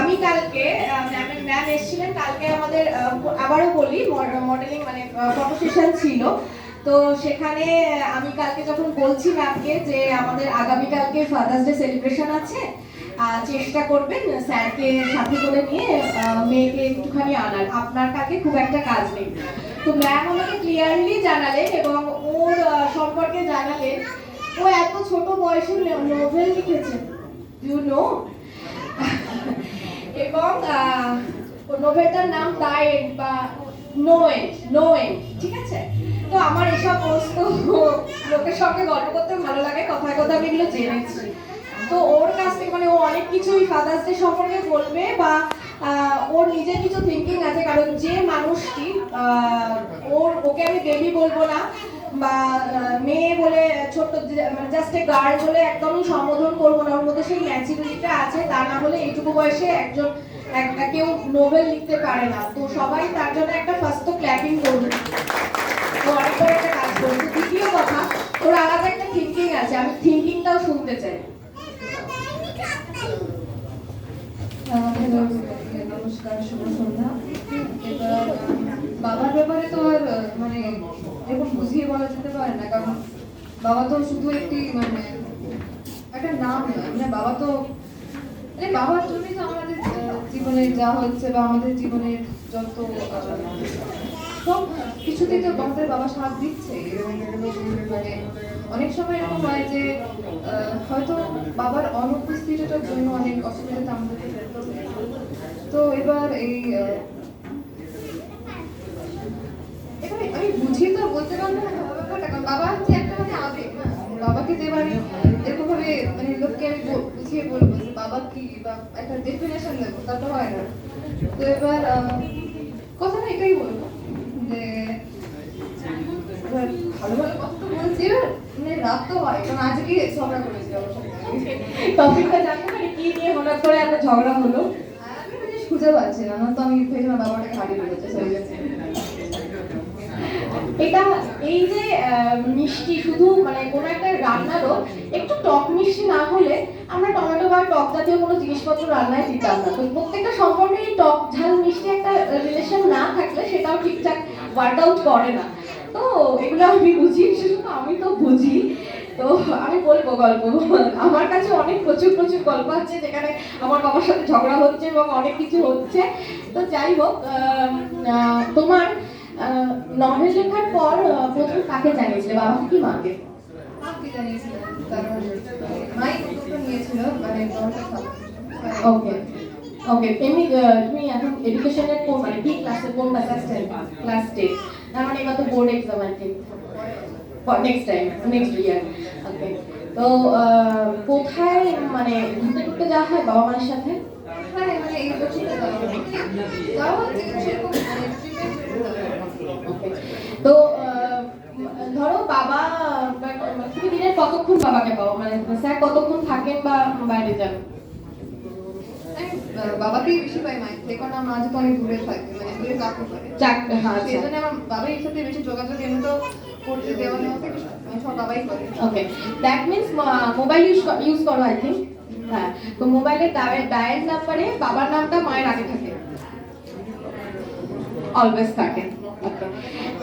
আমি কালকে ম্যাম এসেছিলেন কালকে আমাদের আবারও বলি মডেলিং মানে ফটো সেশন ছিল। তো সেখানে আমি কালকে যখন বলছি ম্যামকে যে আমাদের আগামীকালকে ফাদার্স ডে সেলিব্রেশন আছে, চেষ্টা করবেন স্যারকে সাথে করে নিয়ে মেয়েকে একটুখানি আনার, আপনার কাছে খুব একটা কাজ নেই। তো ম্যাম আমাকে ক্লিয়ারলি জানালেন এবং ওর সম্পর্কে জানালেন ও এত ছোট বয়সে নোভেল লিখেছে, ইউ নো। এবং নোভেলটার নাম দ্য এন্ড বা নো এন্ড, ঠিক আছে? তো আমার এসব বস্তু লোকের সঙ্গে গল্প করতে ভালো লাগে, কথায় কথা আমি এগুলো জেনেছি। তো ওর কাছ থেকে মানে ও অনেক কিছুই ফাদার্স ডে সম্পর্কে বলবে বা ওর নিজের কিছু থিঙ্কিং আছে, কারণ যে মানুষটি ওকে আমি বেবি বলবো না বা মেয়ে বলে ছোট্ট মানে জাস্ট এ গার্ল বলে একদমই সম্বোধন করবো না, ওর মধ্যে সেই ম্যাচুরিটিটা আছে, তা না হলে এইটুকু বয়সে কেউ নোবেল লিখতে পারে না। তো সবাই তার জন্য একটা ফার্স্ট তো ক্ল্যাপিং করবে, ও অনেক বড় একটা কাজ করছে। দ্বিতীয় কথা, ওর আলাদা একটা থিঙ্কিং আছে, আমি থিঙ্কিংটাও শুনতে চাই। নমস্কার, শুভ সন্ধ্যা। এবার বাবার ব্যাপারে তো আর মানে এরকম বুঝিয়ে বলা যেতে পারে না, কারণ বাবা তো শুধু একটি মানে একটা নাম নয়, মানে বাবা তো মানে বাবার জন্যই তো আমাদের জীবনে যা হচ্ছে বা আমাদের জীবনের যত সব কিছুতেই তো আমাদের বাবা সাথ দিচ্ছে। মানে অনেক সময় এরকম হয় যে হয়তো বাবার অনুপস্থিতিটার জন্য অনেক অসুবিধাতে আমাদেরকে ফেলতে হয়। তো এবার আমি বুঝিয়ে তো বলতে পারবো না ব্যাপারটা, কারণ বাবা হচ্ছে একটা মানে আবেগ না, বাবাকে যে এবার এরকম ভাবে মানে লোককে আমি বুঝিয়ে বলবো যে বাবা কি বা একটা ডেফিনেশন দেবো, তা তো হয় না। তো এবার কথাটা এটাই বলবো যে ভালো ভালো কথা তো বলছি, এবার মানে রাত তো হয়, কারণ আজকে ঝগড়া করেছি আমার সাথে। টপিকটা জানতে পারি কি নিয়ে হঠাৎ করে এত ঝগড়া হলো? আমি জিনিস খুঁজে পাচ্ছি না, তো আমি ভেবেছিলাম বাবাটাকে হারিয়ে ফেলেছে সেই জন্য। এটা এই যে মিষ্টি শুধু মানে কোনো একটা রান্নারও একটু টক মিষ্টি না হলে আমরা টমেটো বা টক জাতীয় কোনো জিনিসপত্র রান্নায় দিতাম না। তো প্রত্যেকটা সম্পর্কে এই টক ঝাল মিষ্টি একটা রিলেশন না থাকলে সেটাও ঠিকঠাক ওয়ার্ক আউট করে না। তো এগুলো আমি বুঝি, বিশেষত আমি তো বুঝি। তো আমি বলবো গল্প, আমার কাছে অনেক প্রচুর প্রচুর গল্প আছে যেখানে আমার বাবার সাথে ঝগড়া হচ্ছে এবং অনেক কিছু হচ্ছে। তো যাই হোক, তোমার নভেল লেখার পর প্রথম কাকে জানিয়েছিলে, বাবাকে কি মাকে? মাকে জানিয়েছিলাম, কারণ মাই উদ্যোগটা নিয়েছিল মানে ওকে ওকে। এমনি তুমি এখন এডুকেশনের কোন মানে কি ক্লাসে, কোন ক্লাসে? ক্লাস 10। তার মানে এবার তো বোর্ড এক্সাম আছে নেক্সট টাইম, নেক্সট ইয়ার। ওকে। তো কোথায় মানে ঘুরতে ঘুরতে যাওয়া হয় বাবা মায়ের সাথে? হ্যাঁ, মানে এই বছর যাওয়া হচ্ছে কিন্তু সেরকম মানে ওকে। তো ধরো বাবা, তুমি দিনের কতক্ষণ বাবাকে পাও, মানে স্যার কতক্ষণ থাকেন বা বাইরে যান? বাবাকেই বেশি পাই মায়ের থেকে, কারণ আমার আজ তো অনেক দূরে থাকে, মানে দূরে চাকরি করে। হ্যাঁ, সেই জন্য আমার বাবার সাথে বেশি যোগাযোগ এমনি তো করতে দেওয়া নেওয়া থেকে মানে সব বাবাই করে। ওকে, দ্যাট মিন্স মোবাইল ইউজ করো আই থিঙ্ক। হ্যাঁ, তো মোবাইলের ডায়াল নাম্বারে বাবার নামটা মায়ের আগে থাকে, অলওয়েজ থাকে। ওকে।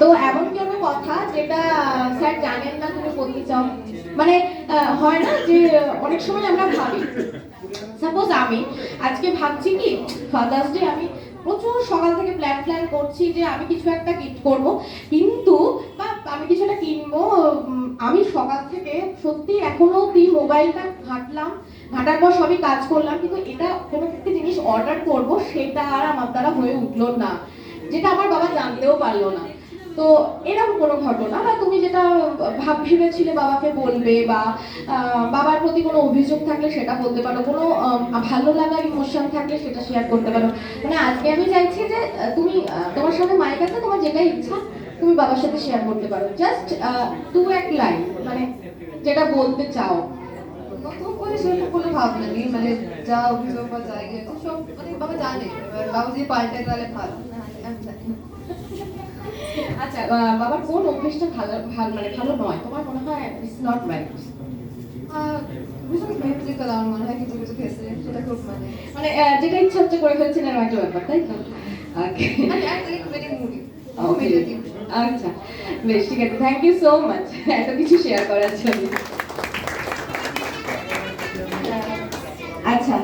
তো এমন কোনো কথা যেটা স্যার জানেন না তুমি বলতে চাও? মানে হয় না যে অনেক সময় আমরা ভাবি, সাপোজ আমি আজকে ভাবছি কি ফাদার্স ডে, আমি প্রচুর সকাল থেকে প্ল্যান করছি যে আমি কিছু একটা গিফট করব, কিন্তু বা আমি কিছু একটা কিনবো, আমি সকাল থেকে সত্যি এখনো অব্দি মোবাইলটা ঘাটার পর সবই কাজ করলাম, কিন্তু এটা কোনো একটা জিনিস অর্ডার করব সেটা আর আমার দ্বারা হয়ে উঠলো না, যেটা আমার বাবা জানতেও পারলো না। তো এরকম কোনো ঘটনা বা তুমি যেটা ভেবেছিলে বাবাকে বলবে বা বাবার প্রতি কোনো অভিযোগ থাকলে সেটা বলতে পারো, কোনো ভালো লাগার ইমোশন থাকলে সেটা শেয়ার করতে পারো। মানে আজকে আমি চাইছি যে তুমি তোমার সাথে মায়ের কাছে তোমার যেটা ইচ্ছা তুমি বাবার সাথে শেয়ার করতে পারো, জাস্ট 2-1 লাইন মানে যেটা বলতে চাও। নতুন করে সেরকম কোনো ভাবনা নেই, মানে যা অভিযোগ বা জায়গা সব মানে বাবা জানে, এবার বাবা যদি পাল্টে তাহলে ভালো, আমি জানি না। আচ্ছা, বাবার কোন অভ্যেসটা ভালো মানে ভালো নয় তোমার মনে হয় ইটস নট রাইট? ভীষণ whimsical আমার মনে হয় কিছু কিছু ক্ষেত্রে, সেটা খুব মানে মানে যেটা ইচ্ছা হচ্ছে করে ফেলছেন এরকম একটা ব্যাপার, তাই তো? ওকে, ভেরি মুডি। আচ্ছা, বেশ ঠিক আছে, থ্যাংক ইউ সো মাচ এত কিছু শেয়ার করার জন্য। আচ্ছা,